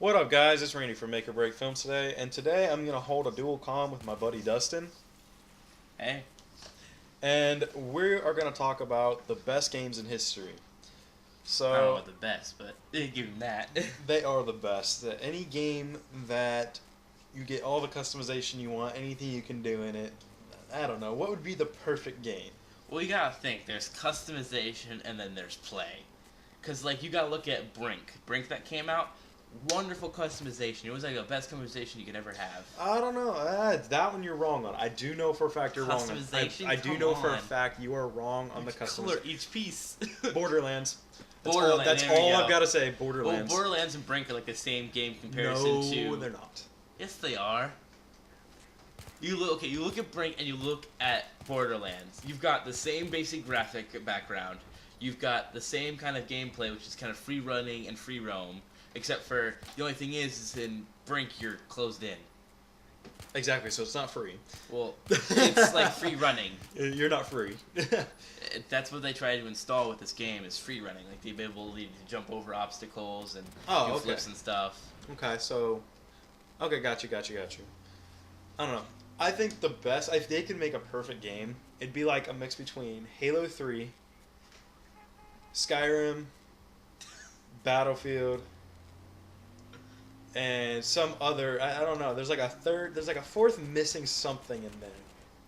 What up, guys? It's Randy from Make or Break Films today, and today I'm gonna hold a dual comm with my buddy Dustin, Hey. and we are gonna talk about the best games in history. I don't know So about the best, but give him that. they are the best. Any game that you get all the customization you want, anything you can do in it. I don't know. What would be the perfect game? Well, you gotta think. There's customization and then there's play. Because, like, you gotta look at Brink. Brink that came out, wonderful customization. It was like the best customization you could ever have. I don't know. That one you're wrong on. I do know for a fact you're wrong on. Customization? I do Come know for a on. fact you are wrong on the Color customization. each piece. Borderlands. Borderlands. That's there we all go. I've got to say. Well, Borderlands. Borderlands and Brink are like the same game comparison to. No, they're not. Yes, they are. You look at Brink and you look at Borderlands. You've got the same basic graphic background. You've got the same kind of gameplay, which is kind of free running and free roam. Except for the only thing is in Brink you're closed in. Exactly. So it's not free. Well, it's like free running. You're not free. That's what they try to install with this game is free running, like the ability to jump over obstacles and do Okay. flips and stuff. Okay. So. Okay. Got you. I don't know. I think the best, if they could make a perfect game, it'd be like a mix between Halo 3, Skyrim, Battlefield, and some other. I don't know. There's like a fourth missing something in there,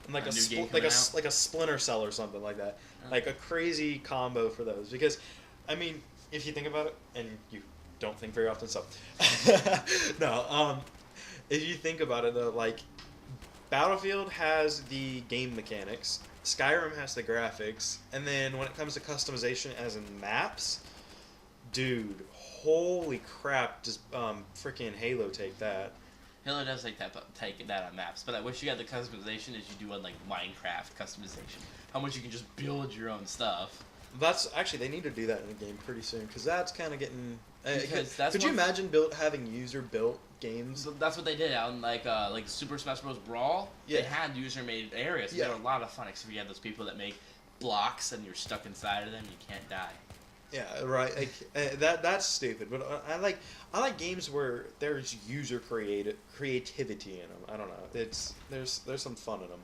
and like A a new game like coming out? like a Splinter Cell or something like that. Oh. Like a crazy combo for those because, I mean, if you think about it, and you don't think very often, so no. If you think about it though, like Battlefield has the game mechanics, Skyrim has the graphics, and then when it comes to customization as in maps, dude, holy crap, does freaking Halo take that? Halo does take that on maps, but I wish you had the customization as you do on like Minecraft customization. How much you can just build your own stuff. That's actually, they need to do that in the game pretty soon because that's kind of getting. Because that's could you one- imagine having user built games? So that's what they did out in like Super Smash Bros. Brawl. Yeah. They had user-made areas. Yeah. They were a lot of fun, except for you had those people that make blocks and you're stuck inside of them. You can't die. Yeah, right. Like, that's stupid. But I like games where there's user creativity in them. I don't know. There's some fun in them.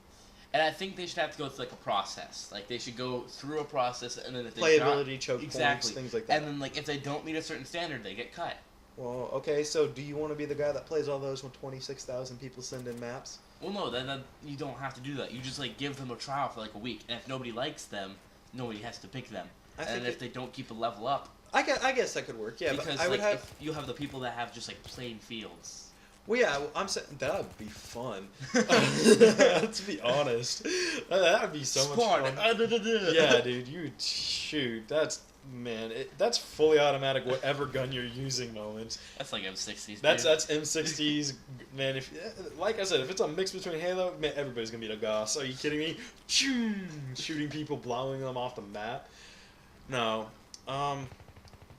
And I think they should have to go through like a process. Like they should go through a process, and then if they Playability, choke exactly. points, things like that. And then like if they don't meet a certain standard, they get cut. Well, okay. So do you want to be the guy that plays all those when 26,000 people send in maps? Well, no, then you don't have to do that. You just like give them a trial for like a week, and if nobody likes them, nobody has to pick them. And if they don't keep a level up, I guess that could work. Yeah, because but I would like have. if you have the people that have just like plain fields. Well, yeah, I'm saying that would be fun. Let's be honest. That would be so much fun. Yeah, dude, you shoot. That's that's fully automatic. Whatever gun you're using, moments. That's like M60s. That's dude. M60s, man. If like I said, if it's a mix between Halo, man, everybody's gonna be a goss. Are you kidding me? Shooting people, blowing them off the map. No,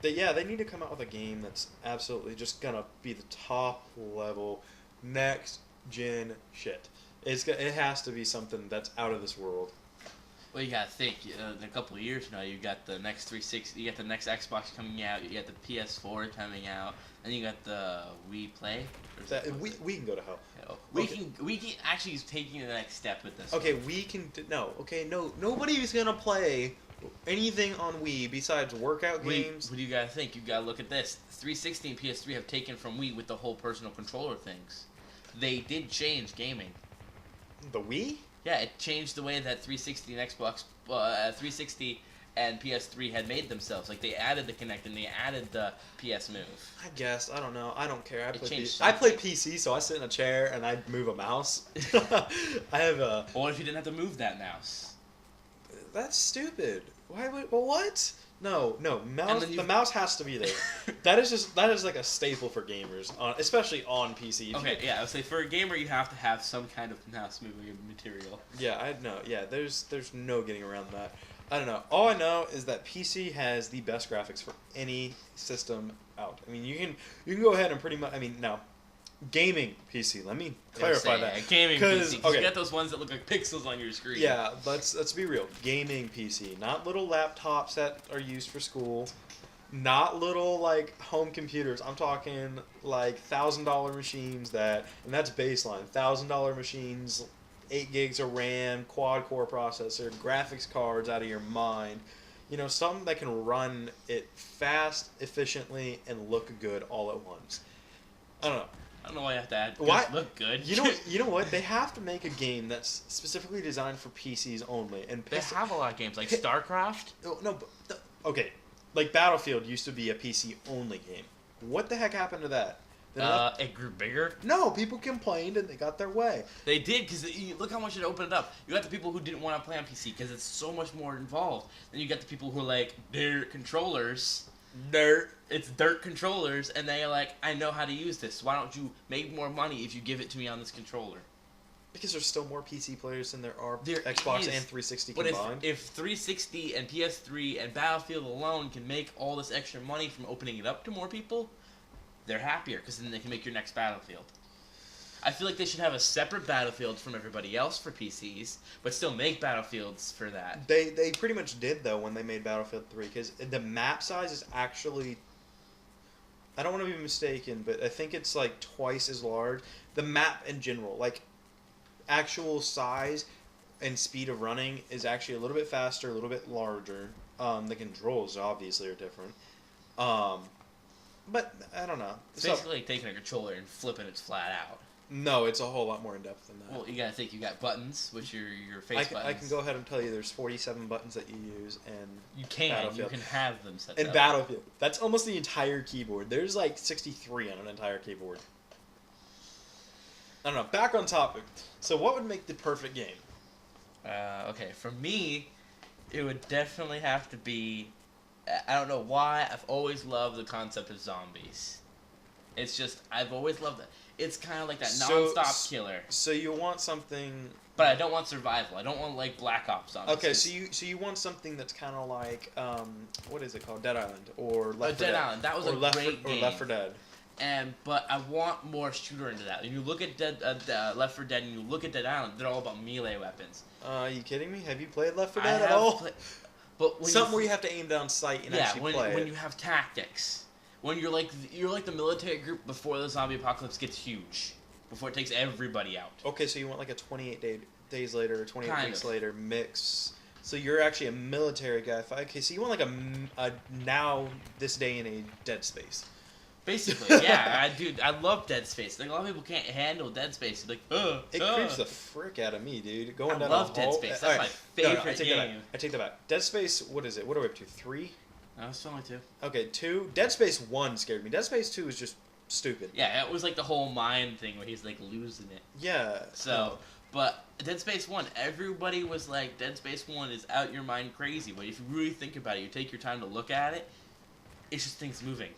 they need to come out with a game that's absolutely just gonna be the top level, next gen shit. It has to be something that's out of this world. Well, you gotta think. In a couple of years now, you got the next 360. You got the next Xbox coming out. You got the PS4 coming out, and you got the Wii Play. We can go to hell. We can actually taking the next step with this. Okay, one. we can no. Nobody's gonna play anything on Wii besides workout games. What do you gotta think? You gotta look at this. 360 and PS3 have taken from Wii with the whole personal controller things. They did change gaming. The Wii? Yeah, it changed the way that 360 and Xbox, 360 and PS3 had made themselves. Like they added the Kinect and they added the PS Move. I guess I don't know. I don't care. changed I play something. PC, so I sit in a chair and I move a mouse. I have a. Or if you didn't have to move that mouse. That's stupid. Why would? Well, what? No, mouse. then The mouse has to be there. that is like a staple for gamers, especially on PC. Okay, yeah, I would say for a gamer you have to have some kind of mouse moving material. Yeah, I know. Yeah, there's no getting around that. I don't know. All I know is that PC has the best graphics for any system out. I mean, you can go ahead and pretty much. I mean, now, gaming PC. Let me clarify that. Gaming 'Cause, PC. okay. You got those ones that look like pixels on your screen. Yeah, let's be real. Gaming PC, not little laptops that are used for school. Not little like home computers. I'm talking like $1,000 machines and that's baseline. $1,000 machines, 8 gigs of RAM, quad core processor, graphics cards out of your mind. Something that can run it fast, efficiently, and look good all at once. I don't know. I don't know why you have to add. Why Look good. You know what? They have to make a game that's specifically designed for PCs only. And they have a lot of games like StarCraft. No, okay. Like Battlefield used to be a PC only game. What the heck happened to that? It grew bigger. No, people complained and they got their way. They did, because look how much it opened up. You got the people who didn't want to play on PC because it's so much more involved. Then you got the people who are like, they're controllers. It's dirt controllers, and they're like, I know how to use this. Why don't you make more money if you give it to me on this controller? Because there's still more PC players than there are Xbox and 360 combined. But if 360 and PS3 and Battlefield alone can make all this extra money from opening it up to more people, they're happier because then they can make your next Battlefield. I feel like they should have a separate Battlefield from everybody else for PCs, but still make Battlefields for that. They pretty much did, though, when they made Battlefield 3, because the map size is actually... I don't want to be mistaken, but I think it's like twice as large. The map in general, like actual size and speed of running is actually a little bit faster, a little bit larger. The controls obviously are different. But I don't know. It's basically like taking a controller and flipping it flat out. No, it's a whole lot more in depth than that. Well, you gotta think you got buttons, which are your face buttons. I can go ahead and tell you there's 47 buttons that you use and you can have them set up. In Battlefield. That's almost the entire keyboard. There's like 63 on an entire keyboard. I don't know. Back on topic. So what would make the perfect game? Okay, for me, it would definitely have to be... I don't know why, I've always loved the concept of zombies. It's just, I've always loved it. It's kind of like that non-stop killer. So you want something... But I don't want survival. I don't want, like, Black Ops zombies. Okay, so you want something that's kind of like, what is it called? Dead Island or Left 4 Dead. Dead Island, that was a great game. Or Left 4 Dead. But I want more shooter into that. When you look at Left 4 Dead and you look at Dead Island, they're all about melee weapons. Are you kidding me? Have you played Left 4 Dead at all? But something where you have to aim down sight and actually play it. When you have tactics. When you're like the military group before the zombie apocalypse gets huge. Before it takes everybody out. Okay, so you want like a 28 days later or 28 weeks later mix. So you're actually a military guy. Okay, so you want like a now, this day and age, Dead Space. Basically, yeah. I love Dead Space. Like, a lot of people can't handle Dead Space. Like, it creeps the frick out of me, dude. Going down love Dead Space. That's my favorite game. I take that back. Dead Space, what is it? What are we up to? 3? No, it's only 2. Okay, 2. Dead Space 1 scared me. Dead Space 2 is just stupid. Yeah, it was like the whole mind thing where he's like losing it. Yeah. So, but Dead Space 1, everybody was like, Dead Space 1 is out your mind crazy. But if you really think about it, you take your time to look at it, it's just things moving.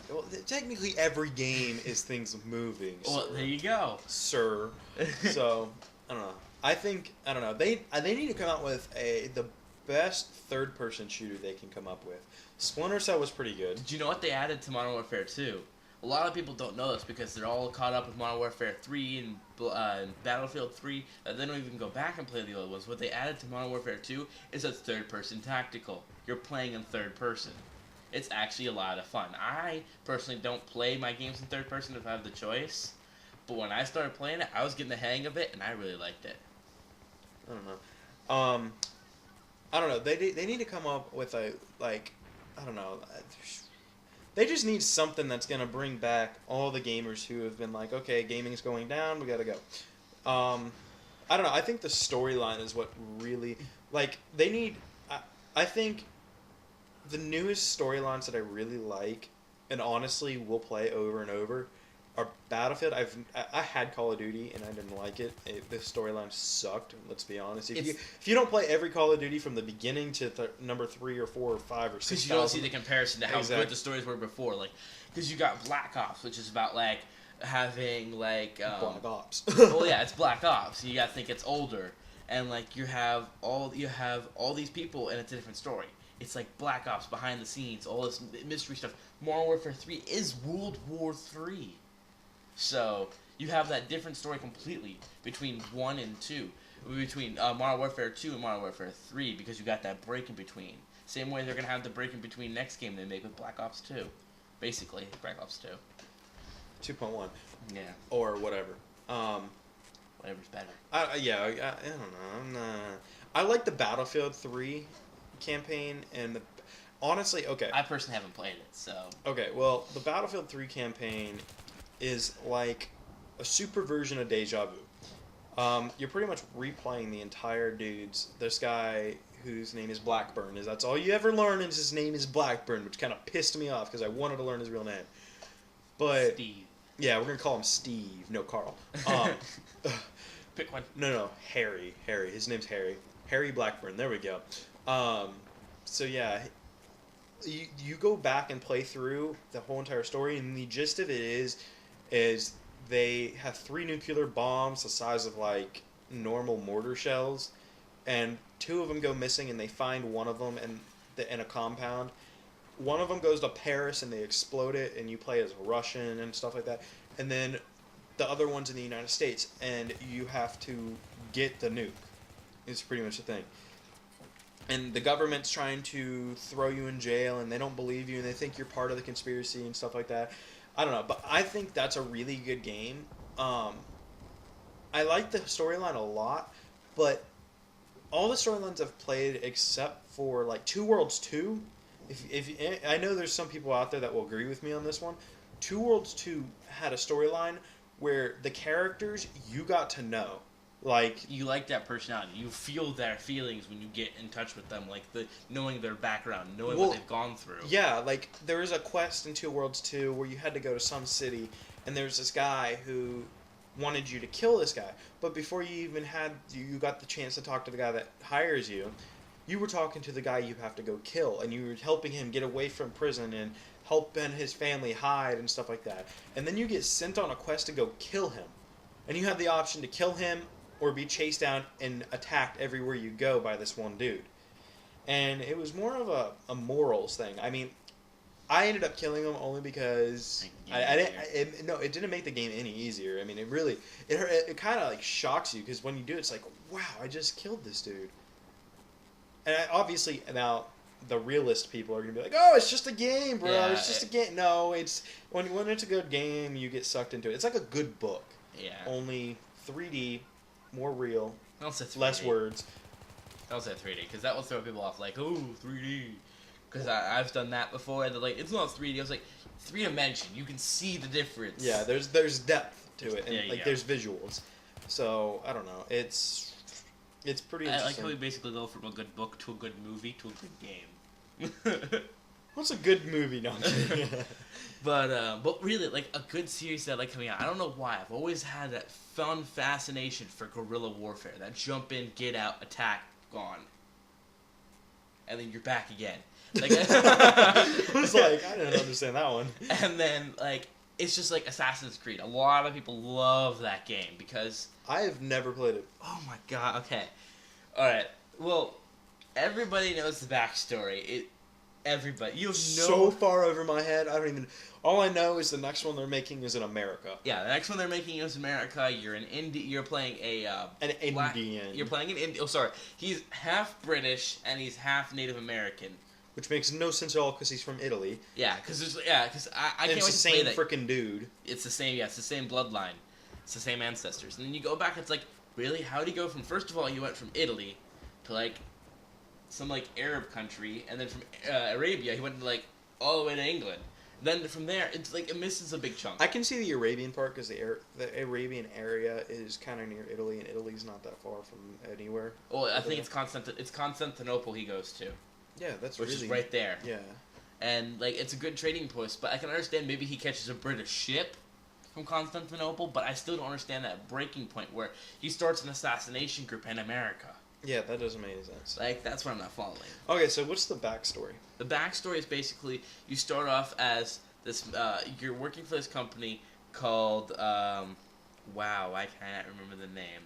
Well, technically every game is things moving. Well, there you go. Sir. So, I don't know. I don't know. They need to come out with the best third-person shooter they can come up with. Splinter Cell was pretty good. Did you know what they added to Modern Warfare 2? A lot of people don't know this because they're all caught up with Modern Warfare 3 and Battlefield 3. That they don't even go back and play the old ones. What they added to Modern Warfare 2 is a third-person tactical. You're playing in third person. It's actually a lot of fun. I personally don't play my games in third person if I have the choice. But when I started playing it, I was getting the hang of it, and I really liked it. I don't know. I don't know. They need to come up with a, like, I don't know. They just need something that's going to bring back all the gamers who have been like, okay, gaming's going down, we got to go. I don't know. I think the storyline is what really, like, they need, I think the newest storylines that I really like, and honestly will play over and over, are Battlefield. I had Call of Duty and I didn't like it. The storyline sucked. Let's be honest. If you don't play every Call of Duty from the beginning to number 3 or 4 or 5 or 6, because you don't see the comparison to how good the stories were before. Like, because you got Black Ops, which is about like having like Black Ops. Well, yeah, it's Black Ops. You gotta think it's older, and like you have all these people, and it's a different story. It's like Black Ops behind the scenes, all this mystery stuff. Modern Warfare 3 is World War 3. So, you have that different story completely between 1 and 2. Between Modern Warfare 2 and Modern Warfare 3, because you got that break in between. Same way they're gonna have the break in between next game they make with Black Ops 2. Basically, Black Ops 2. 2.1. Yeah. Or whatever. Whatever's better. I don't know. I like the Battlefield 3 campaign and honestly, okay. I personally haven't played it, so. Okay, well, the Battlefield 3 campaign is like a super version of Deja Vu. You're pretty much replaying the entire dudes. This guy whose name is Blackburn, that's all you ever learn is his name is Blackburn, which kind of pissed me off because I wanted to learn his real name. But Steve. Yeah, we're gonna call him Steve, no Carl. Pick one. No, Harry. His name's Harry. Harry Blackburn. There we go. So yeah, you go back and play through the whole entire story, and the gist of it is they have 3 nuclear bombs the size of like normal mortar shells, and 2 of them go missing, and they find one of them in a compound. One of them goes to Paris, and they explode it, and you play as a Russian and stuff like that. And then the other one's in the United States, and you have to get the nuke. It's pretty much the thing. And the government's trying to throw you in jail, and they don't believe you, and they think you're part of the conspiracy and stuff like that. I don't know, but I think that's a really good game. I like the storyline a lot, but all the storylines I've played except for like Two Worlds 2. If I know there's some people out there that will agree with me on this one. Two Worlds 2 had a storyline where the characters you got to know. Like, you like that personality. You feel their feelings when you get in touch with them, like knowing their background, knowing what they've gone through. Yeah, like there was a quest in Two Worlds 2 where you had to go to some city, and there's this guy who wanted you to kill this guy. But before you even you got the chance to talk to the guy that hires you, you were talking to the guy you have to go kill, and you were helping him get away from prison and helping his family hide and stuff like that. And then you get sent on a quest to go kill him. And you have the option to kill him or be chased down and attacked everywhere you go by this one dude. And it was more of a morals thing. I mean, I ended up killing him only because it didn't make the game any easier. I mean, it kind of like shocks you because when you do it, it's like, wow, I just killed this dude. And obviously now the realist people are gonna be like, oh, it's just a game, bro. Yeah, it's just a game. No, it's when it's a good game, you get sucked into it. It's like a good book. Yeah. Only 3D, more real, less words. I'll say 3D because that will throw people off. Like, oh, 3D. Because I've done that before. And they're like, it's not 3D. I was like, 3 dimension. You can see the difference. Yeah, there's depth to it, and there's visuals. So I don't know. It's pretty interesting. I like how we basically go from a good book to a good movie to a good game. What's a good movie? No, I'm kidding. But really, like, a good series that I like coming out. I don't know why. I've always had that fun fascination for guerrilla warfare. That jump in, get out, attack, gone. And then you're back again. Like, I was like, I didn't understand that one. And then, like, it's just like Assassin's Creed. A lot of people love that game because... I have never played it. Oh my god, okay. Alright, well, everybody knows the backstory. Everybody. You have so far over my head, I don't even... All I know is the next one they're making is in America. Yeah, the next one they're making is America. You're an You're playing an Indian. You're playing an Indian. Oh, sorry. He's half British and he's half Native American. Which makes no sense at all because he's from Italy. Yeah, because I can't wait to play that. It's the same freaking dude. It's the same. Yeah, it's the same bloodline. It's the same ancestors. And then you go back. It's like, really? How did he go from? First of all, you went from Italy to like some like Arab country, and then from Arabia, he went to like all the way to England. Then from there, it's like it misses a big chunk. I can see the Arabian part because the Arabian area is kind of near Italy, and Italy's not that far from anywhere. Well, I think it's Constantinople he goes to. Yeah, that's which is right there. Yeah, and like it's a good trading post, but I can understand maybe he catches a British ship from Constantinople, but I still don't understand that breaking point where he starts an assassination group in America. Yeah, that doesn't make any sense. Like, that's what I'm not following. Okay, so what's the backstory? The backstory is basically, you start off as this, you're working for this company called, wow, I cannot remember the name.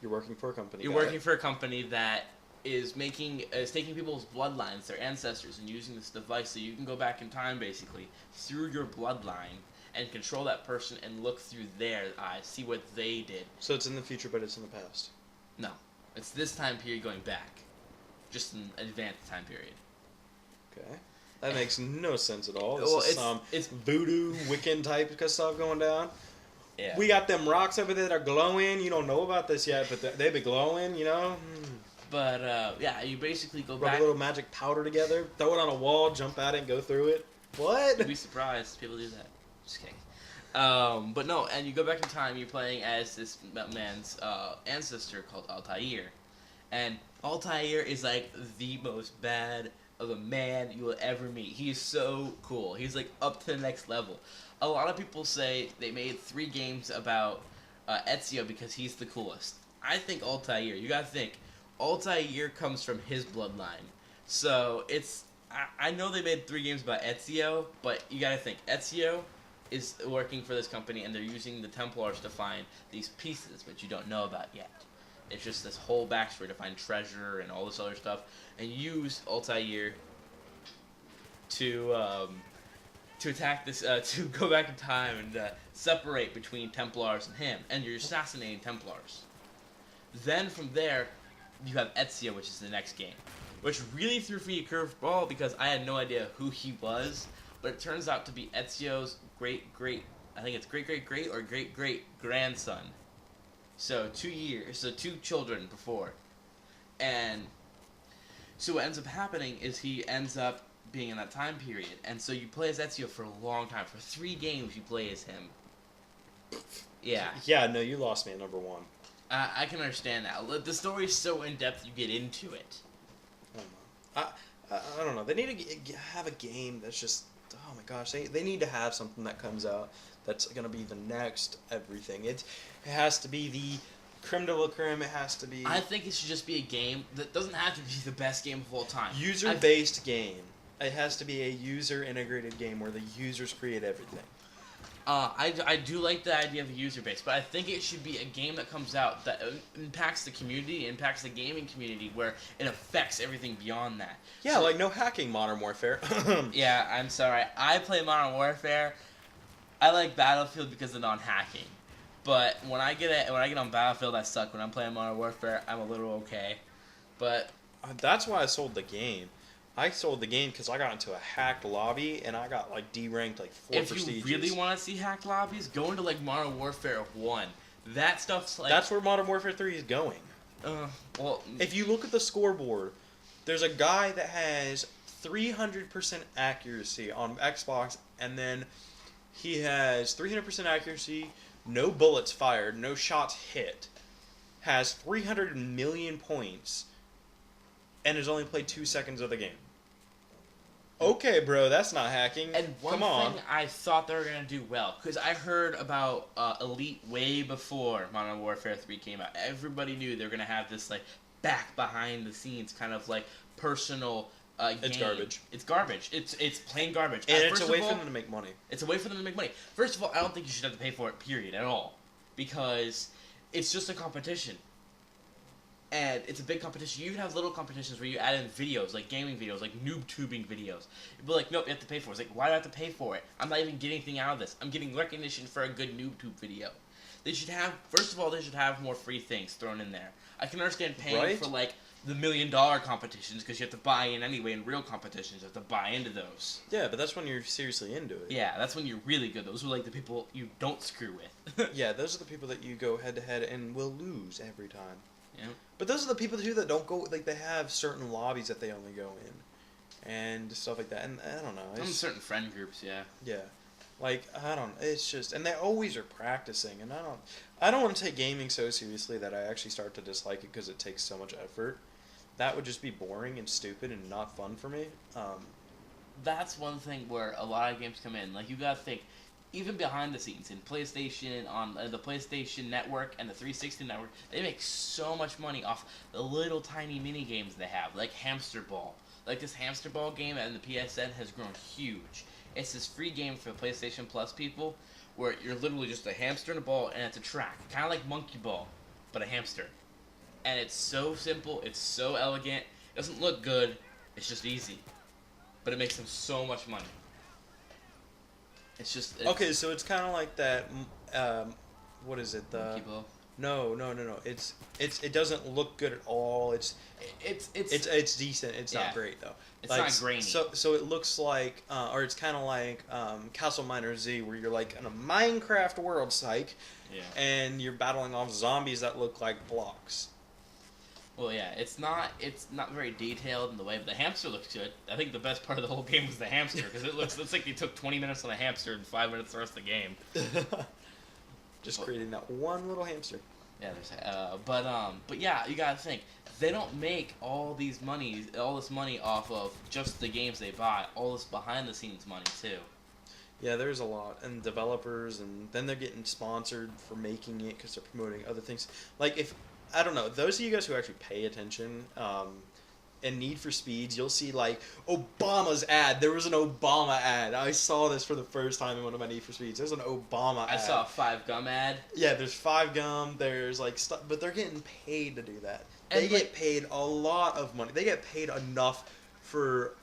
You're working for a company. You're working for a company that is taking people's bloodlines, their ancestors, and using this device so you can go back in time, basically, through your bloodline, and control that person and look through their eyes, see what they did. So it's in the future, but it's in the past? No. It's this time period going back. Just an advanced time period. Okay. That makes no sense at all. Well, This is some voodoo, Wiccan type of stuff going down. Yeah. We got them rocks over there that are glowing. You don't know about this yet, but they be glowing, you know? But, yeah, you basically go Rub back. a little magic powder together, throw it on a wall, jump at it, and go through it. What? You'd be surprised. People do that. Just kidding. But no, and you go back in time, you're playing as this man's ancestor called Altair. And Altair is like the most bad of a man you will ever meet. He is so cool. He's like up to the next level. A lot of people say they made 3 games about Ezio because he's the coolest. I think Altair, you gotta think, Altair comes from his bloodline. So it's, I know they made 3 games about Ezio, but you gotta think, Ezio is working for this company and they're using the Templars to find these pieces, which you don't know about yet. It's just this whole backstory to find treasure and all this other stuff, and use Altair to attack this, to go back in time and separate between Templars and him, and you're assassinating Templars. Then from there, you have Ezio, which is the next game, which really threw me a curveball because I had no idea who he was, but it turns out to be Ezio's great or great grandson. So 2 children before. And so what ends up happening is he ends up being in that time period. And so you play as Ezio for a long time. For 3 games you play as him. Yeah. Yeah, no, you lost me at number 1. I can understand that. The story's so in-depth you get into it. I don't know. They need to have a game that's just... Oh my gosh, they need to have something that comes out that's going to be the next everything. It has to be the creme de la creme. It has to be... I think it should just be a game that doesn't have to be the best game of all time. User-based game. It has to be a user-integrated game where the users create everything. I do like the idea of a user base, but I think it should be a game that comes out that impacts the community, impacts the gaming community, where it affects everything beyond that. Yeah, so, like no hacking Modern Warfare. Yeah, I'm sorry. I play Modern Warfare. I like Battlefield because of non-hacking, but when I get on Battlefield, I suck. When I'm playing Modern Warfare, I'm a little okay, but that's why I sold the game. I sold the game because I got into a hacked lobby and I got like D-ranked like 4 prestigious. If you really want to see hacked lobbies, go into like Modern Warfare 1. That stuff's like... That's where Modern Warfare 3 is going. Well... If you look at the scoreboard, there's a guy that has 300% accuracy on Xbox, and then he has 300% accuracy, no bullets fired, no shots hit, has 300 million points, and has only played 2 seconds of the game. Okay, bro, that's not hacking. And one thing I thought they were going to do well, because I heard about Elite way before Modern Warfare 3 came out. Everybody knew they were going to have this, like, back behind the scenes kind of, like, personal game. It's garbage. It's garbage. It's plain garbage. And it's a way for them to make money. It's a way for them to make money. First of all, I don't think you should have to pay for it, period, at all. Because it's just a competition. And it's a big competition. You can have little competitions where you add in videos, like gaming videos, like noob tubing videos. You'd be like, nope, you have to pay for it. It's like, why do I have to pay for it? I'm not even getting anything out of this. I'm getting recognition for a good noob tube video. They should have, first of all, they should have more free things thrown in there. I can understand paying for, like, the $1 million competitions because you have to buy in anyway. In real competitions, you have to buy into those. Yeah, but that's when you're seriously into it. Yeah, that's when you're really good. Those are, like, the people you don't screw with. Yeah, those are the people that you go head-to-head and will lose every time. Yeah. But those are the people too that don't go, like, they have certain lobbies that they only go in and stuff like that, and I don't know, Some certain friend groups, yeah. Like, I don't, it's just, and they always are practicing, and I don't want to take gaming so seriously that I actually start to dislike it because it takes so much effort. That would just be boring and stupid and not fun for me. That's one thing where a lot of games come in. Like, you gotta think, even behind the scenes in PlayStation, on the PlayStation Network and the 360 Network, they make so much money off the little tiny mini games they have, like Hamster Ball. Like, this Hamster Ball game and the PSN has grown huge. It's this free game for PlayStation Plus people where you're literally just a hamster and a ball and it's a track. Kind of like Monkey Ball, but a hamster. And it's so simple, it's so elegant, it doesn't look good, it's just easy. But it makes them so much money. It's just... okay, so it's kind of like that, what is it? Monkey Ball. No. It doesn't look good at all. It's decent. It's not great though. It's like, not grainy. So it looks like, or it's kind of like Castle Miner Z, where you're like in a Minecraft world, psych, and you're battling off zombies that look like blocks. Well, yeah, it's not very detailed in the way, but the hamster looks good. I think the best part of the whole game was the hamster, because it looks like they took 20 minutes on the hamster and 5 minutes the rest of the game. Just creating that one little hamster. Yeah, but yeah, you gotta think they don't make all this money off of just the games they buy. All this behind the scenes money too. Yeah, there's a lot, and developers, and then they're getting sponsored for making it because they're promoting other things. Like if I don't know, those of you guys who actually pay attention, in Need for Speeds, you'll see like Obama's ad. There was an Obama ad. I saw this for the first time in one of my Need for Speeds. There's an Obama ad. I saw a 5 Gum ad. Yeah, there's 5 Gum. There's like stuff, but they're getting paid to do that. They get paid a lot of money. They get paid enough for.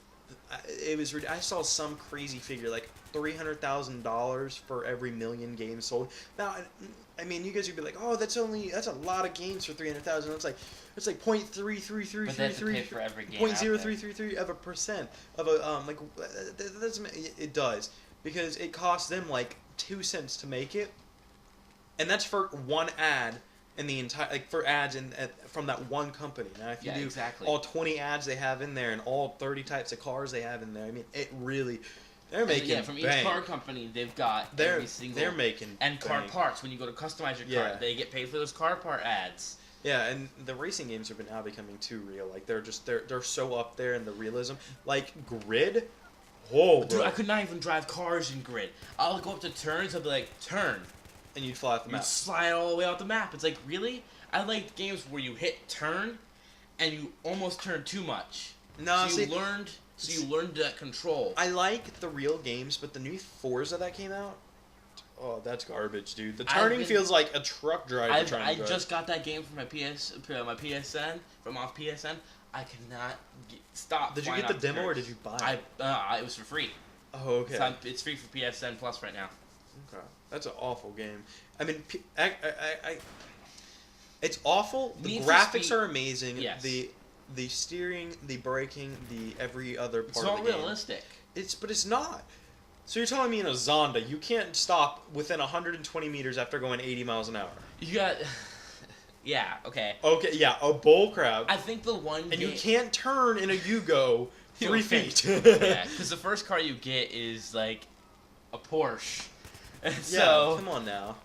I saw some crazy figure like $300,000 for every million games sold. Now, I mean, you guys would be like, "Oh, that's a lot of games for 300,000." It's like 0.33333 for every game. 0.0333 of a percent of a that doesn't it does because it costs them like 2 cents to make it, and that's for one ad. In the entire for ads from that one company. Now, if you do all 20 ads they have in there and all 30 types of cars they have in there, I mean, it really they're making from bank. Each car company they've got every single they're making and car bank. parts. When you go to customize your car, they get paid for those car part ads. Yeah, and the racing games have been now becoming too real. Like they're so up there in the realism. Like Grid, Dude, I could not even drive cars in Grid. I'll go up to turns. I'll be like, turn. And you'd fly off the map. You'd slide all the way off the map. It's like, really? I like games where you hit turn, and you almost turn too much. No, you learned that control. I like the real games, but the new Forza that came out, oh, that's garbage, dude. The turning feels like a truck driver trying to drive. I just got that game for my PSN, from off PSN. I cannot stop. Did you get the demo or did you buy it? It was for free. Oh, okay. So it's free for PSN Plus right now. Okay. That's an awful game. I mean, it's awful. The graphics are amazing. Yes. The steering, the braking, the every other part it's of the game. It's all realistic. But it's not. So you're telling me in a Zonda you can't stop within 120 meters after going 80 miles an hour? You got. Yeah. Okay. Okay. Yeah. A bull crap. I think the one. And you can't turn in a Yugo 3 feet. Yeah, because the first car you get is like a Porsche. Yeah, come on now.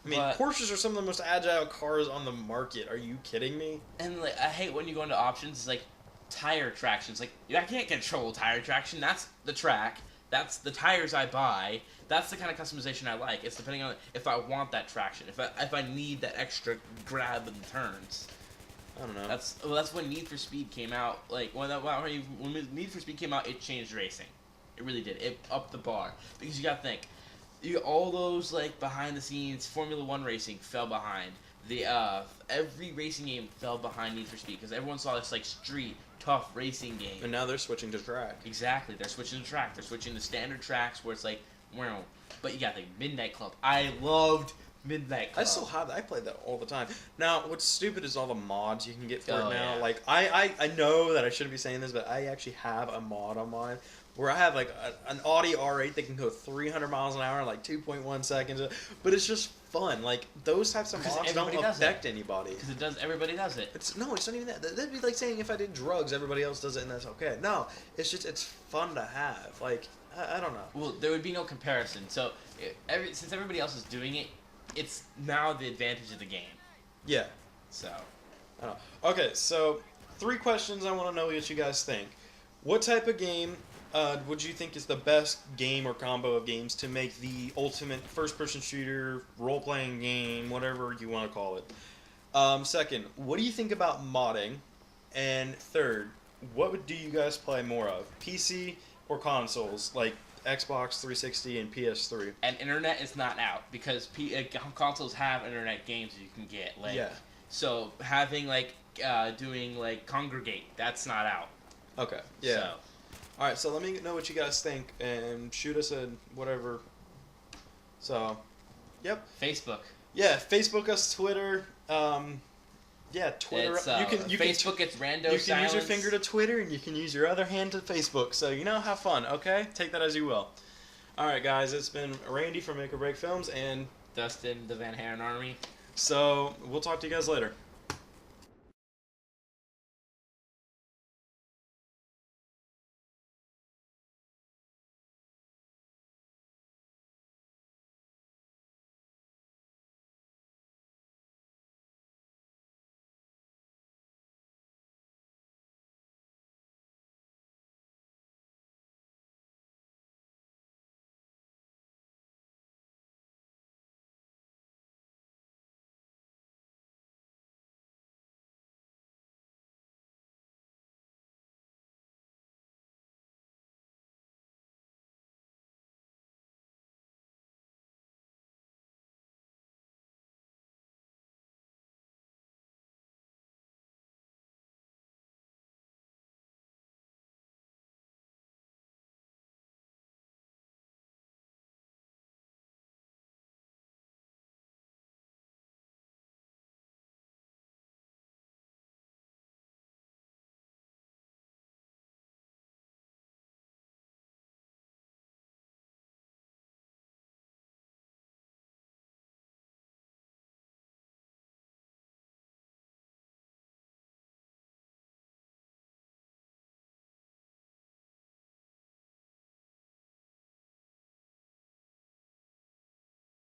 I mean, Porsches are some of the most agile cars on the market. Are you kidding me? And like, I hate when you go into options. It's like tire traction. It's like I can't control tire traction. That's the track. That's the tires I buy. That's the kind of customization I like. It's depending on if I want that traction. If I need that extra grab in the turns. I don't know. That's when Need for Speed came out. Like when Need for Speed came out, it changed racing. It really did. It upped the bar because you got to think. All those like behind the scenes Formula 1 racing fell behind. Every racing game fell behind Need for Speed because everyone saw this like street tough racing game. And now they're switching to track. Exactly, they're switching to track. They're switching to standard tracks where it's like, wow. But you got the Midnight Club. I loved Midnight Club. I still have that. I play that all the time. Now, what's stupid is all the mods you can get for it now. Yeah. Like I know that I shouldn't be saying this, but I actually have a mod on mine. Where I have like an Audi R8 that can go 300 miles an hour in like 2.1 seconds, but it's just fun. Like those types of mods don't affect anybody. Because everybody does it. It's not even that. That'd be like saying if I did drugs, everybody else does it, and that's okay. No, it's fun to have. Like I don't know. Well, there would be no comparison. So since everybody else is doing it, it's now the advantage of the game. Yeah. So. I don't know. Okay, so 3 questions I want to know what you guys think. What type of game would you think is the best game or combo of games to make the ultimate first-person shooter, role-playing game, whatever you want to call it? Second, what do you think about modding? And third, what do you guys play more of, PC or consoles, like Xbox 360 and PS3? And internet is not out because consoles have internet games you can get. Like, yeah. So having doing Congregate, that's not out. Okay. Yeah. So. All right, so let me know what you guys think and shoot us a whatever. So, yep. Facebook. Yeah, Facebook us, Twitter. Yeah, Twitter. It's, you Facebook, it's rando you can silence. use your finger to Twitter, and you can use your other hand to Facebook. So have fun. Okay, take that as you will. All right, guys. It's been Randy from Make or Break Films, and Dustin, the Van Haren Army. so we'll talk to you guys later.